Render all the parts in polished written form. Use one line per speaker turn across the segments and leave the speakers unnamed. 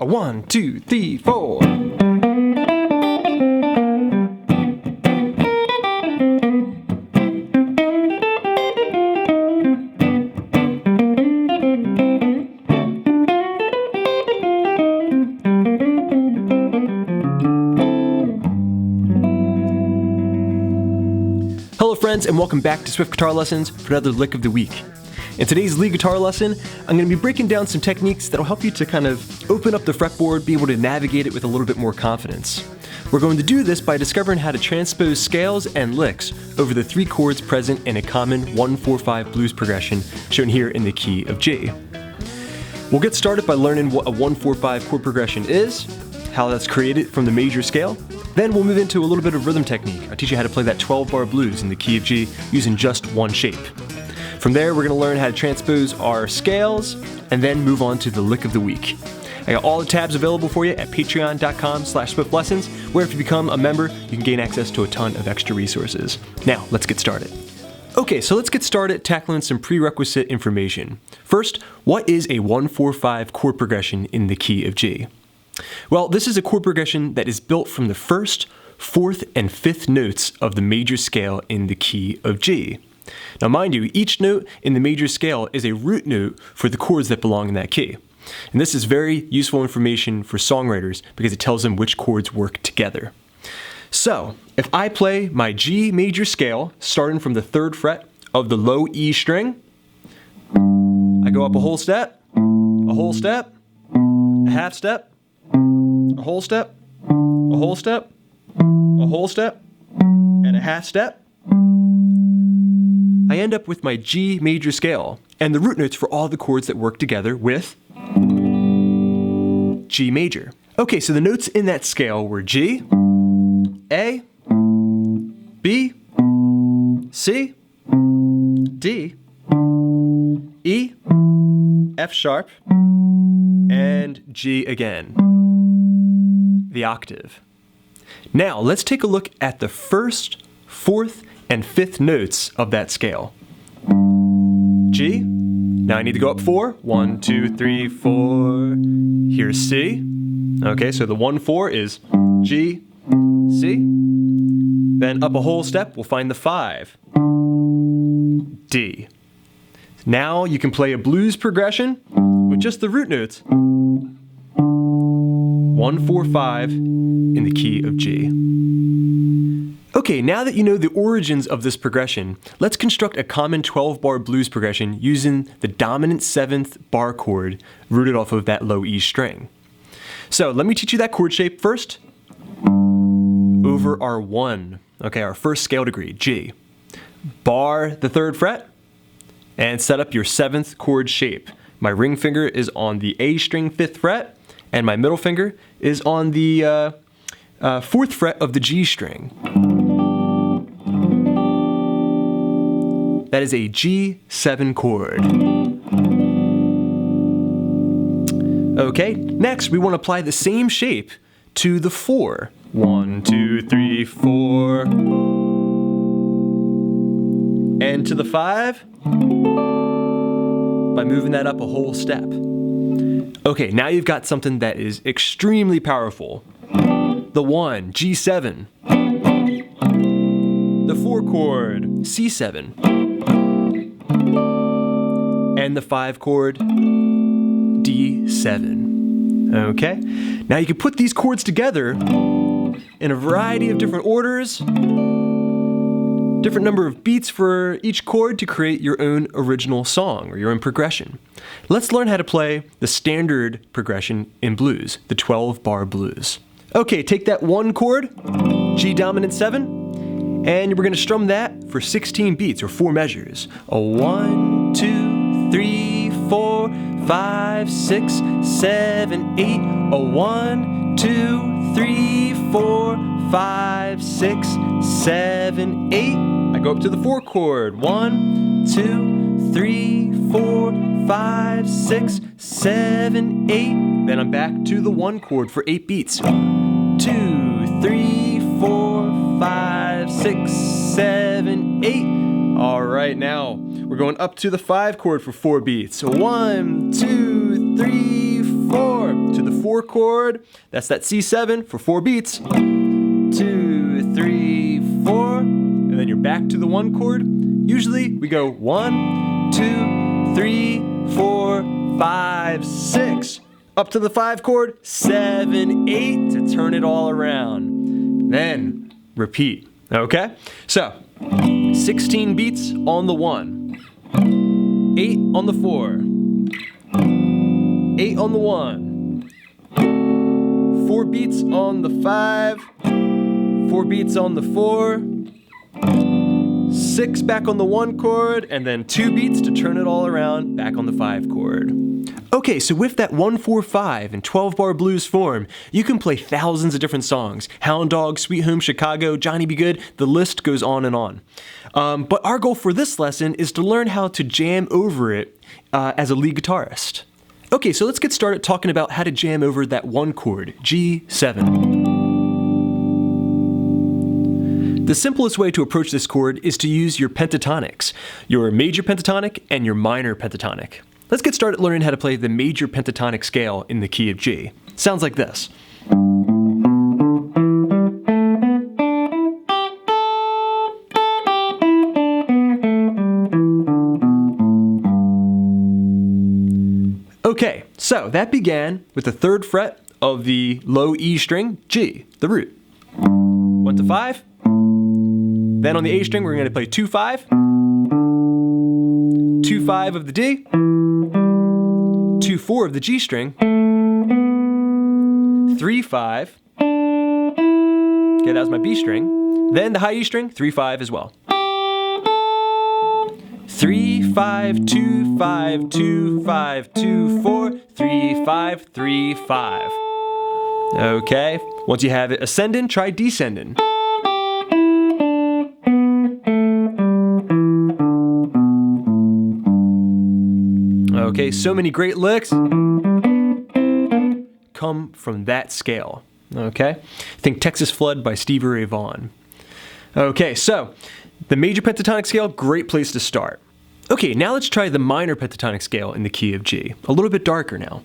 A 1, 2, 3, 4. Hello friends, and welcome back to Swift Guitar Lessons for another Lick of the Week. In today's lead guitar lesson, I'm going to be breaking down some techniques that'll help you to kind of open up the fretboard, be able to navigate it with a little bit more confidence. We're going to do this by discovering how to transpose scales and licks over the three chords present in a common 1-4-5 blues progression shown here in the key of G. We'll get started by learning what a 1-4-5 chord progression is, how that's created from the major scale. Then we'll move into a little bit of rhythm technique. I'll teach you how to play that 12-bar blues in the key of G using just one shape. From there, we're going to learn how to transpose our scales and then move on to the lick of the week. I got all the tabs available for you at patreon.com/swiftlessons, where if you become a member, you can gain access to a ton of extra resources. Now, let's get started. Okay, so let's get started tackling some prerequisite information. First, what is a 1-4-5 chord progression in the key of G? Well, this is a chord progression that is built from the first, fourth, and fifth notes of the major scale in the key of G. Now mind you, each note in the major scale is a root note for the chords that belong in that key. And this is very useful information for songwriters because it tells them which chords work together. So, if I play my G major scale, starting from the 3rd fret of the low E string, I go up a whole step, a half step, a whole step, a whole step, a whole step, and a half step. I end up with my G major scale and the root notes for all the chords that work together with G major. Okay, so the notes in that scale were G, A, B, C, D, E, F sharp, and G again, the octave. Now, let's take a look at the first, fourth, and fifth notes of that scale. G. Now I need to go up 4. 1, 2, 3, 4. Here's C. Okay, so the 1-4 is G, C. Then up a whole step, we'll find the 5. D. Now you can play a blues progression with just the root notes. 1-4-5 in the key of G. Okay, now that you know the origins of this progression, let's construct a common 12-bar blues progression using the dominant 7th bar chord rooted off of that low E string. So let me teach you that chord shape first. Over our 1, okay, our first scale degree, G. Bar the 3rd fret and set up your 7th chord shape. My ring finger is on the A string 5th fret and my middle finger is on the 4th fret of the G string. That is a G7 chord. Okay, next we want to apply the same shape to the 4. 1, 2, 3, 4. And to the 5 by moving that up a whole step. Okay, now you've got something that is extremely powerful. The 1, G7. The 4 chord, C7. And the 5 chord, D7. Okay? Now you can put these chords together in a variety of different orders, different number of beats for each chord to create your own original song or your own progression. Let's learn how to play the standard progression in blues, the 12-bar blues. Okay, take that 1 chord, G dominant 7, and we're going to strum that for 16 beats or 4 measures. A 1, 2, 3, 4, 5, 6, 7, 8. A 1, 2, 3, 4, 5, 6, 7, 8. I go up to the 4 chord. 1, 2, 3, 4, 5, 6, 7, 8. Then I'm back to the 1 chord for 8 beats. 2, 3, 4, 5, 6, 7, 8. All right, now we're going up to the 5 chord for 4 beats. So 1, 2, 3, 4. To the 4 chord. That's that C7 for 4 beats. 2, 3, 4. And then you're back to the 1 chord. Usually we go 1, 2, 3, 4, 5, 6. Up to the 5 chord, 7, 8 to turn it all around. Then repeat, okay? So, 16 beats on the 1, 8 on the 4, 8 on the 1, 4 beats on the 5, 4 beats on the 4, 6 back on the 1 chord, and then 2 beats to turn it all around back on the 5 chord. Okay, so with that 1-4-5 and 12-bar blues form, you can play thousands of different songs. Hound Dog, Sweet Home Chicago, Johnny B. Good, the list goes on and on. But our goal for this lesson is to learn how to jam over it as a lead guitarist. Okay, so let's get started talking about how to jam over that 1 chord, G7. The simplest way to approach this chord is to use your pentatonics, your major pentatonic and your minor pentatonic. Let's get started learning how to play the major pentatonic scale in the key of G. Sounds like this. Okay, so that began with the 3rd fret of the low E string, G, the root. 1 to 5. Then on the A string, we're going to play 2-5, 2-5 of the D, 2-4 of the G string, 3-5, okay, that was my B string, then the high E string, 3-5 as well. 3-5, 2-5, 2-5, 2-4, 3-5, 3-5. Okay, once you have it ascending, try descending. Okay, so many great licks come from that scale, okay? Think Texas Flood by Stevie Ray Vaughan. Okay, so the major pentatonic scale, great place to start. Okay, now let's try the minor pentatonic scale in the key of G. A little bit darker now.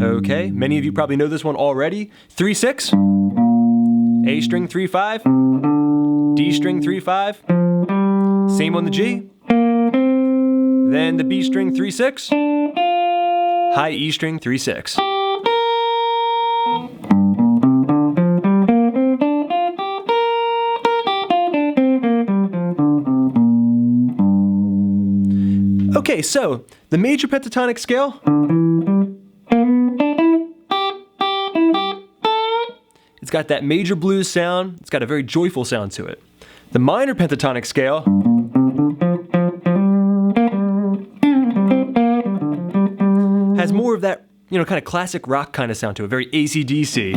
Okay, many of you probably know this one already. 3-6, A string 3-5, D string 3-5, same on the G, then the B string 3-6, high E string 3-6. Okay, so the major pentatonic scale, it's got that major blues sound, it's got a very joyful sound to it. The minor pentatonic scale has more of that, kind of classic rock kind of sound to it, very AC/DC.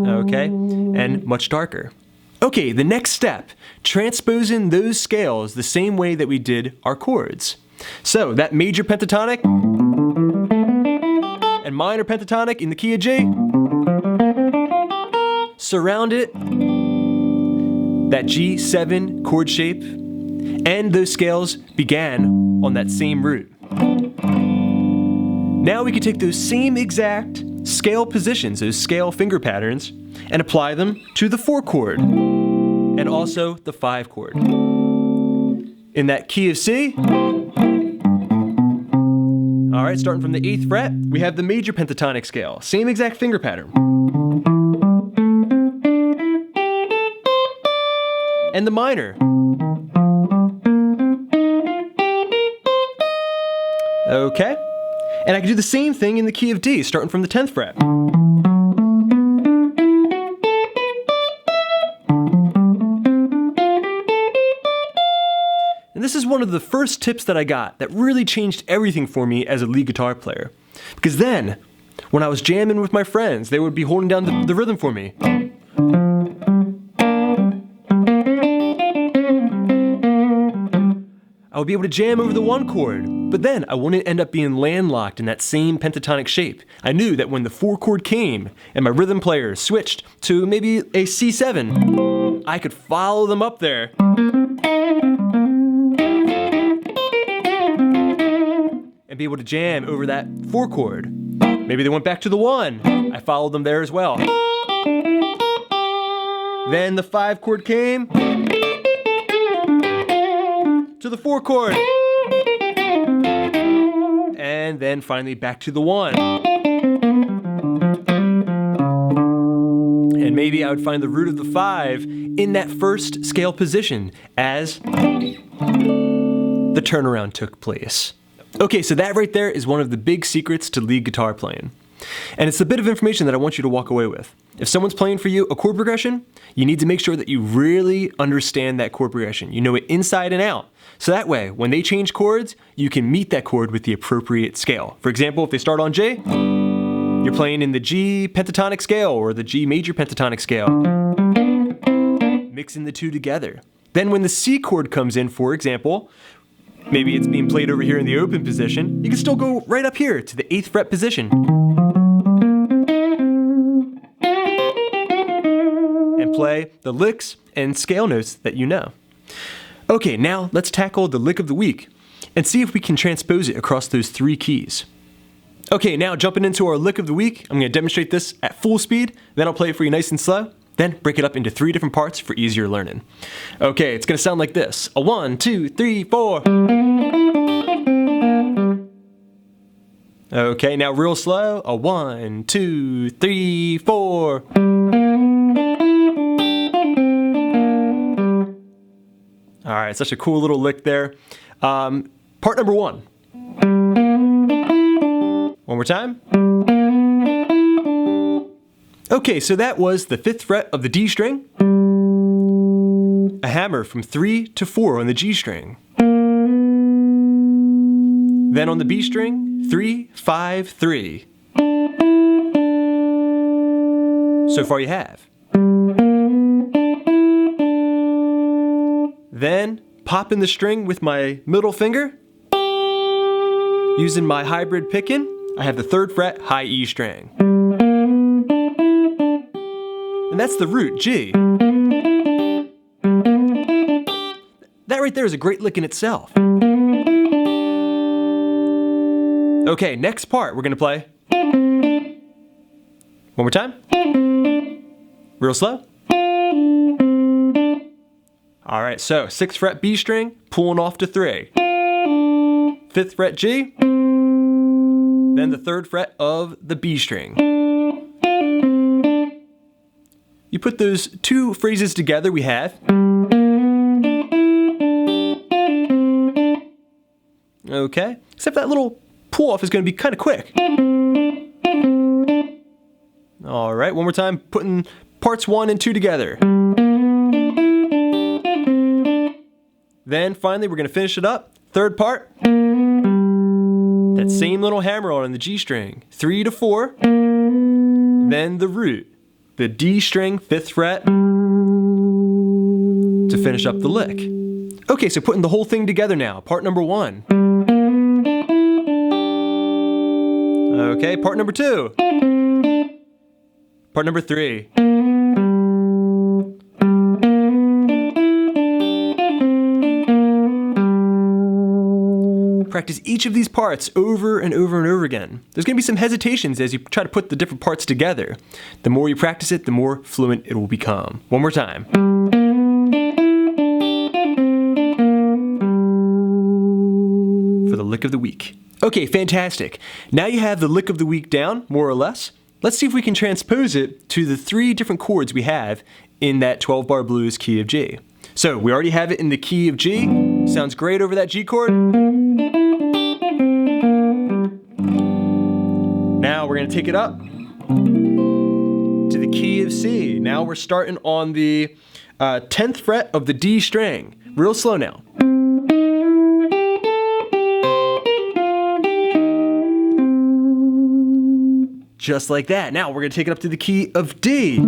Okay, and much darker. Okay, the next step, transposing those scales the same way that we did our chords. So that major pentatonic and minor pentatonic in the key of G, surround it, that G7 chord shape, and those scales began on that same root. Now we can take those same exact scale positions, those scale finger patterns, and apply them to the 4 chord and also the 5 chord. In that key of C, all right, starting from the 8th fret, we have the major pentatonic scale. Same exact finger pattern. And the minor. Okay. And I can do the same thing in the key of D, starting from the 10th fret. And this is one of the first tips that I got that really changed everything for me as a lead guitar player. Because then, when I was jamming with my friends, they would be holding down the rhythm for me. I would be able to jam over the 1 chord, But then I wouldn't end up being landlocked in that same pentatonic shape. I knew that when the 4 chord came and my rhythm player switched to maybe a C7, I could follow them up there. And be able to jam over that 4 chord. Maybe they went back to the 1. I followed them there as well. Then the 5 chord came to the 4 chord. And then finally back to the 1. And maybe I would find the root of the 5 in that first scale position as the turnaround took place. Okay, so that right there is one of the big secrets to lead guitar playing. And it's a bit of information that I want you to walk away with. If someone's playing for you a chord progression, you need to make sure that you really understand that chord progression. You know it inside and out. So that way, when they change chords, you can meet that chord with the appropriate scale. For example, if they start on J, you're playing in the G pentatonic scale or the G major pentatonic scale, mixing the two together. Then when the C chord comes in, for example, maybe it's being played over here in the open position, you can still go right up here to the 8th fret position. And play the licks and scale notes that you know. Okay, now let's tackle the lick of the week and see if we can transpose it across those 3 keys. Okay, now jumping into our lick of the week, I'm going to demonstrate this at full speed, then I'll play it for you nice and slow, then break it up into 3 different parts for easier learning. Okay, it's going to sound like this. A 1, 2, 3, 4. Okay, now real slow. A 1, 2, 3, 4. All right, such a cool little lick there. Part number 1. One more time. Okay, so that was the 5th fret of the D string, a hammer from 3 to 4 on the G string. Then on the B string, 3, 5, 3. So far you have. Then pop in the string with my middle finger. Using my hybrid picking, I have the 3rd fret high E string. And that's the root, G. That right there is a great lick in itself. Okay, next part we're gonna play. One more time. Real slow. All right, so 6th fret B string, pulling off to 3. 5th fret G, then the 3rd fret of the B string. You put those 2 phrases together, we have. Okay, except that little pull off is going to be kind of quick. All right, one more time, putting parts 1 and 2 together. Then finally, we're going to finish it up. 3rd part. That same little hammer on the G string. 3 to 4. Then the root. The D string, 5th fret. To finish up the lick. Okay, so putting the whole thing together now. Part number 1. Okay, part number 2. Part number 3. Practice each of these parts over and over and over again. There's going to be some hesitations as you try to put the different parts together. The more you practice it, the more fluent it will become. One more time. For the lick of the week. Okay, fantastic. Now you have the lick of the week down, more or less. Let's see if we can transpose it to the 3 different chords we have in that 12-bar blues key of G. So we already have it in the key of G. Sounds great over that G chord. Now we're going to take it up to the key of C. Now we're starting on the 10th fret of the D string. Real slow now. Just like that. Now we're going to take it up to the key of D.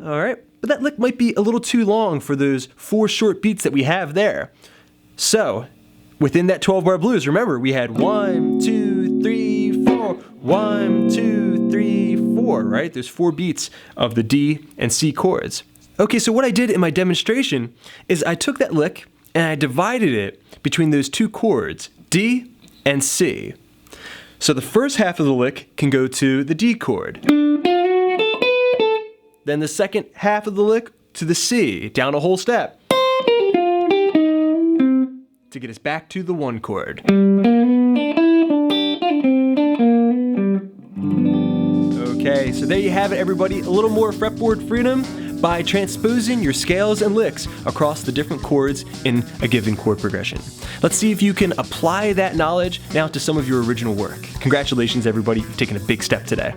All right, but that lick might be a little too long for those 4 short beats that we have there. So, within that 12-bar blues, remember, we had 1, 2, 3, 4, 1, 2, 3, 4, right? There's 4 beats of the D and C chords. Okay, so what I did in my demonstration is I took that lick and I divided it between those 2 chords, D and C. So the first half of the lick can go to the D chord. Then the second half of the lick to the C, down a whole step, to get us back to the 1 chord. Okay, so there you have it, everybody. A little more fretboard freedom by transposing your scales and licks across the different chords in a given chord progression. Let's see if you can apply that knowledge now to some of your original work. Congratulations, everybody, you've taken a big step today.